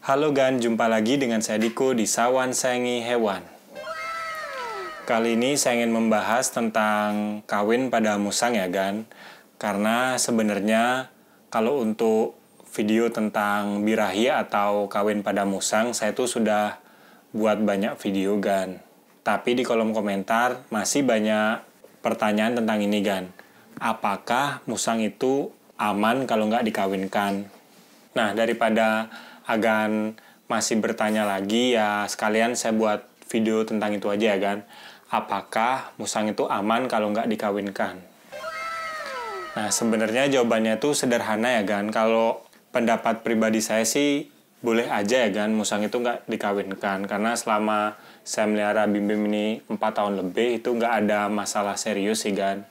Halo Gan, jumpa lagi dengan saya Diko di Sawan Sayangi Hewan. Kali ini saya ingin membahas tentang kawin pada musang ya Gan. Karena sebenarnya kalau untuk video tentang birahi atau kawin pada musang, saya tuh sudah buat banyak video Gan. Tapi di kolom komentar masih banyak pertanyaan tentang ini Gan. Apakah musang itu aman kalau nggak dikawinkan? Nah, daripada Agan masih bertanya lagi, ya sekalian saya buat video tentang itu aja ya kan. Apakah musang itu aman kalau nggak dikawinkan? Nah, sebenarnya jawabannya itu sederhana ya kan. Kalau pendapat pribadi saya sih boleh aja ya kan musang itu nggak dikawinkan. Karena selama saya melihara bim-bim ini 4 tahun lebih itu nggak ada masalah serius sih kan.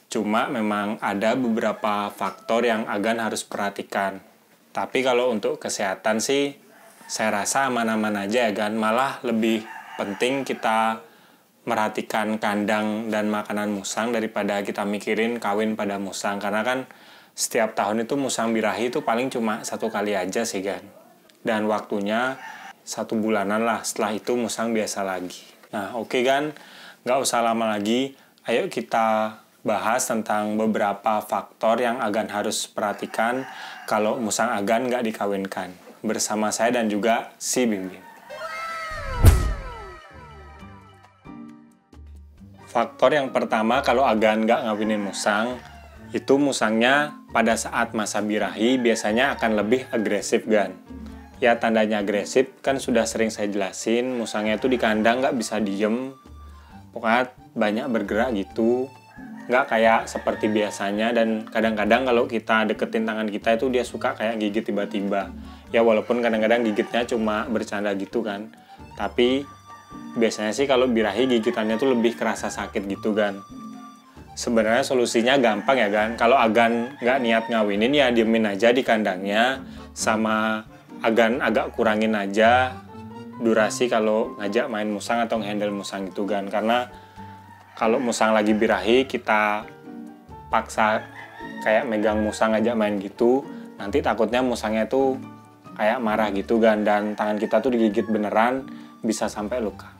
Cuma memang ada beberapa faktor yang Agan harus perhatikan. Tapi kalau untuk kesehatan sih, saya rasa aman-aman aja ya kan. Malah lebih penting kita merhatikan kandang dan makanan musang daripada kita mikirin kawin pada musang. Karena kan setiap tahun itu musang birahi itu paling cuma 1 kali aja sih kan. Dan waktunya 1 bulanan lah, setelah itu musang biasa lagi. Nah oke kan, nggak usah lama lagi, ayo kita bahas tentang beberapa faktor yang Agan harus perhatikan kalau musang Agan nggak dikawinkan. Bersama saya dan juga si Bim-Bim. Faktor yang pertama kalau Agan nggak ngawinin musang, itu musangnya pada saat masa birahi biasanya akan lebih agresif Gan. Ya tandanya agresif kan sudah sering saya jelasin, musangnya itu di kandang nggak bisa diem, pokoknya banyak bergerak gitu. Nggak kayak seperti biasanya, dan kadang-kadang kalau kita deketin tangan kita itu dia suka kayak gigit tiba-tiba. Ya walaupun kadang-kadang gigitnya cuma bercanda gitu kan. Tapi biasanya sih kalau birahi gigitannya tuh lebih kerasa sakit gitu kan. Sebenarnya solusinya gampang ya kan. Kalau Agan nggak niat ngawinin ya diemin aja di kandangnya. Sama Agan agak kurangin aja durasi kalau ngajak main musang atau ngehandle musang gitu kan. Karena kalau musang lagi birahi, kita paksa kayak megang musang ngajak main gitu, nanti takutnya musangnya tuh kayak marah gitu kan, dan tangan kita tuh digigit beneran, bisa sampai luka.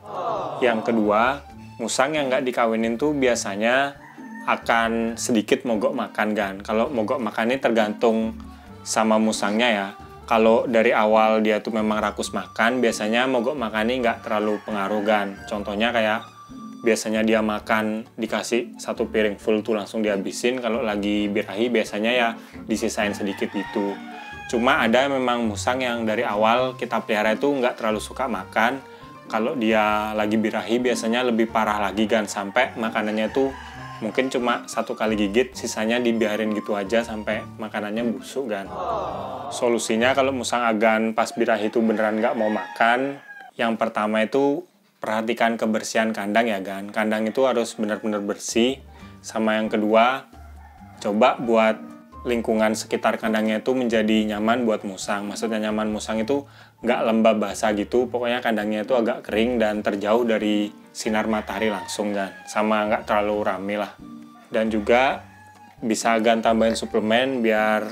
Yang kedua, musang yang nggak dikawinin tuh biasanya akan sedikit mogok makan kan. Kalau mogok makan ini tergantung sama musangnya ya. Kalau dari awal dia tuh memang rakus makan, biasanya mogok makan ini nggak terlalu pengaruh kan. Contohnya kayak biasanya dia makan dikasih 1 piring full tuh langsung dihabisin. Kalau lagi birahi biasanya ya disisain sedikit gitu. Cuma ada memang musang yang dari awal kita pelihara itu nggak terlalu suka makan. Kalau dia lagi birahi biasanya lebih parah lagi kan, sampai makanannya tuh mungkin cuma 1 kali gigit, sisanya dibiarin gitu aja sampai makanannya busuk kan. Solusinya kalau musang Agan pas birahi itu beneran nggak mau makan, yang pertama itu perhatikan kebersihan kandang ya kan. Kandang itu harus benar-benar bersih. Sama yang kedua, coba buat lingkungan sekitar kandangnya itu menjadi nyaman buat musang. Maksudnya nyaman musang itu nggak lembab basah gitu. Pokoknya kandangnya itu agak kering dan terjauh dari sinar matahari langsung kan. Sama nggak terlalu rame lah. Dan juga bisa Agan tambahin suplemen biar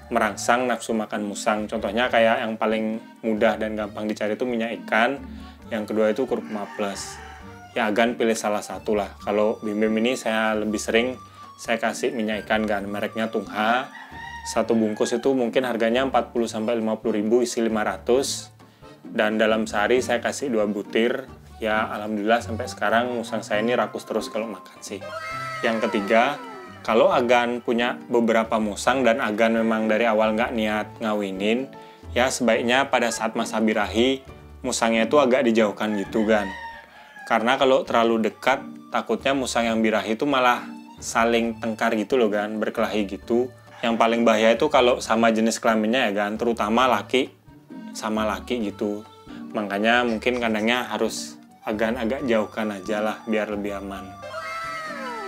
merangsang nafsu makan musang. Contohnya kayak yang paling mudah dan gampang dicari itu minyak ikan. Yang kedua itu kurkuma plus. Ya Agan pilih salah satu lah. Kalau Bim-Bim ini saya lebih sering saya kasih minyak ikan kan, mereknya Tungha. 1 bungkus itu mungkin harganya 40-50 ribu, isi 500. Dan dalam sehari saya kasih 2 butir. Ya alhamdulillah sampai sekarang musang saya ini rakus terus kalau makan sih. Yang ketiga, kalau Agan punya beberapa musang dan Agan memang dari awal nggak niat ngawinin, ya sebaiknya pada saat masa birahi musangnya itu agak dijauhkan gitu kan. Karena kalau terlalu dekat, takutnya musang yang birahi itu malah saling tengkar gitu loh kan, berkelahi gitu. Yang paling bahaya itu kalau sama jenis kelaminnya ya kan, terutama laki sama laki gitu. Makanya mungkin kandangnya harus agak jauhkan aja lah biar lebih aman.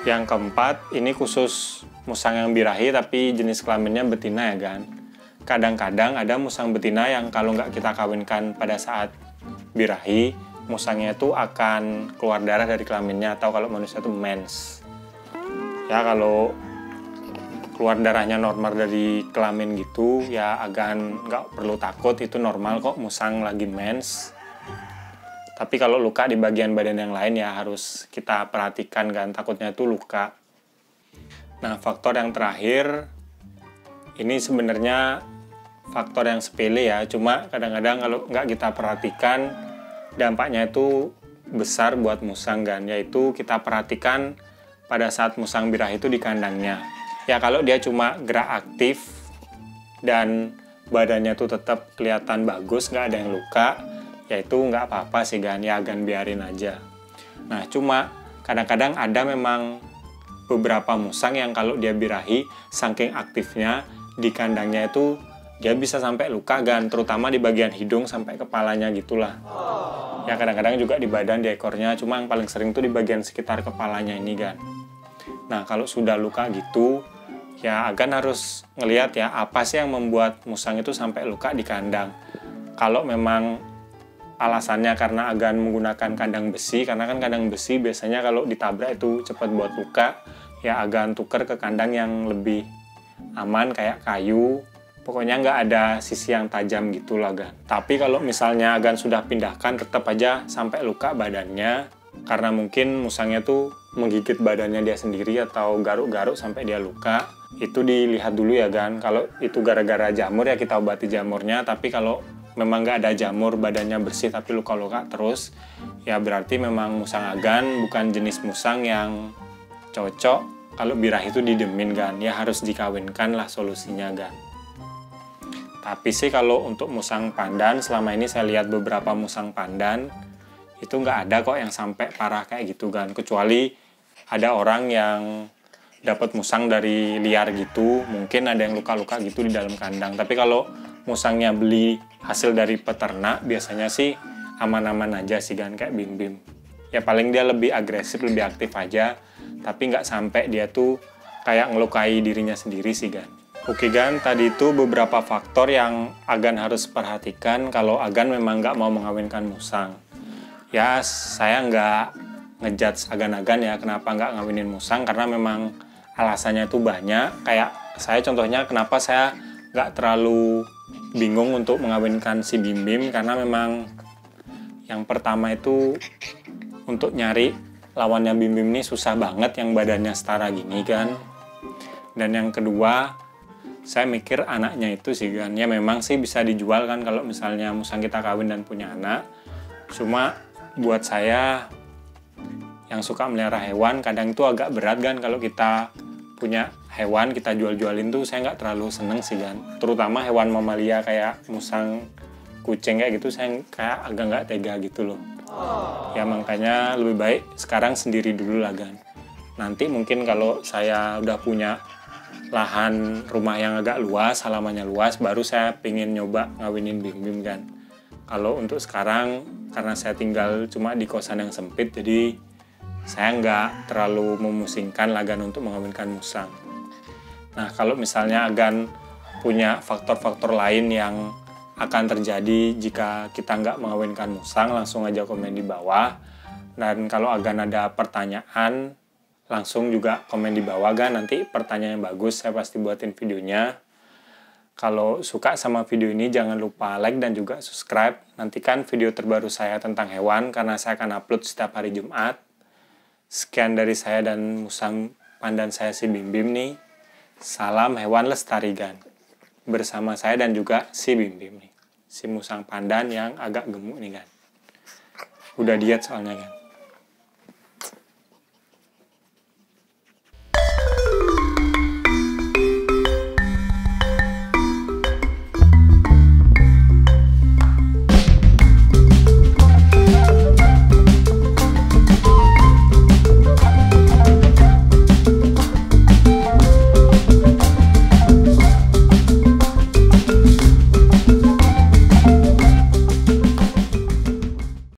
Yang keempat, ini khusus musang yang birahi tapi jenis kelaminnya betina ya kan. Kadang-kadang ada musang betina yang kalau nggak kita kawinkan pada saat birahi, musangnya itu akan keluar darah dari kelaminnya, atau kalau manusia itu mens. Ya kalau keluar darahnya normal dari kelamin gitu, ya agan nggak perlu takut, itu normal kok musang lagi mens. Tapi kalau luka di bagian badan yang lain ya harus kita perhatikan kan, takutnya itu luka. Nah, faktor yang terakhir, ini sebenarnya faktor yang sepele ya, cuma kadang-kadang kalau nggak kita perhatikan, dampaknya itu besar buat musang kan, yaitu kita perhatikan pada saat musang birahi itu di kandangnya. Ya kalau dia cuma gerak aktif dan badannya tuh tetap kelihatan bagus, nggak ada yang luka, ya itu nggak apa-apa sih kan, ya agan biarin aja. Nah cuma kadang-kadang ada memang beberapa musang yang kalau dia birahi, saking aktifnya di kandangnya itu dia bisa sampai luka kan, terutama di bagian hidung sampai kepalanya gitulah. Ya kadang-kadang juga di badan, di ekornya, cuma yang paling sering tuh di bagian sekitar kepalanya ini kan. Nah kalau sudah luka gitu, ya agan harus ngelihat ya apa sih yang membuat musang itu sampai luka di kandang. Kalau memang alasannya karena agan menggunakan kandang besi, karena kan kandang besi biasanya kalau ditabrak itu cepat buat luka, ya agan tuker ke kandang yang lebih aman kayak kayu, pokoknya nggak ada sisi yang tajam gitu lah gan. Tapi kalau misalnya agan sudah pindahkan, tetap aja sampai luka badannya, karena mungkin musangnya tuh menggigit badannya dia sendiri atau garuk-garuk sampai dia luka, itu dilihat dulu ya gan. Kalau itu gara-gara jamur ya kita obati jamurnya, tapi kalau memang nggak ada jamur, badannya bersih tapi luka-luka terus, ya berarti memang musang agan bukan jenis musang yang cocok kalau birahi itu didemin kan, ya harus dikawinkan lah solusinya kan. Tapi sih kalau untuk musang pandan, selama ini saya lihat beberapa musang pandan itu nggak ada kok yang sampai parah kayak gitu kan, kecuali ada orang yang dapat musang dari liar gitu, mungkin ada yang luka-luka gitu di dalam kandang. Tapi kalau musangnya beli hasil dari peternak, biasanya sih aman-aman aja sih kan, kayak bim-bim. Ya paling dia lebih agresif, lebih aktif aja, tapi nggak sampai dia tuh kayak ngelukai dirinya sendiri sih kan. Oke gan, tadi itu beberapa faktor yang agan harus perhatikan kalau agan memang nggak mau mengawinkan musang. Ya saya nggak ngejudge agan-agan ya kenapa nggak ngawinin musang, karena memang alasannya itu banyak. Kayak saya contohnya kenapa saya nggak terlalu bingung untuk mengawinkan si bim-bim, karena memang yang pertama itu untuk nyari lawannya bim-bim ini susah banget yang badannya setara gini kan. Dan yang kedua, saya mikir anaknya itu sih kan, ya memang sih bisa dijual kan kalau misalnya musang kita kawin dan punya anak. Cuma buat saya yang suka melihara hewan, kadang itu agak berat kan kalau kita punya hewan kita jual-jualin tuh, saya nggak terlalu seneng sih kan. Terutama hewan mamalia kayak musang, kucing kayak gitu, saya kayak agak nggak tega gitu loh. Ya makanya lebih baik sekarang sendiri dulu lah kan. Nanti mungkin kalau saya udah punya lahan rumah yang agak luas, halamannya luas, baru saya pengen nyoba ngawinin bim-bim kan. Kalau untuk sekarang, karena saya tinggal cuma di kosan yang sempit, jadi saya nggak terlalu memusingkan Agan untuk mengawinkan musang. Nah, kalau misalnya Agan punya faktor-faktor lain yang akan terjadi jika kita nggak mengawinkan musang, langsung aja komen di bawah. Dan kalau Agan ada pertanyaan, langsung juga komen di bawah kan, nanti pertanyaan yang bagus saya pasti buatin videonya. Kalau suka sama video ini jangan lupa like dan juga subscribe. Nantikan video terbaru saya tentang hewan karena saya akan upload setiap hari Jumat. Sekian dari saya dan musang pandan saya si Bim-Bim nih. Salam hewan lestari gan. Bersama saya dan juga si Bim-Bim nih. Si musang pandan yang agak gemuk nih kan. Udah diet soalnya kan.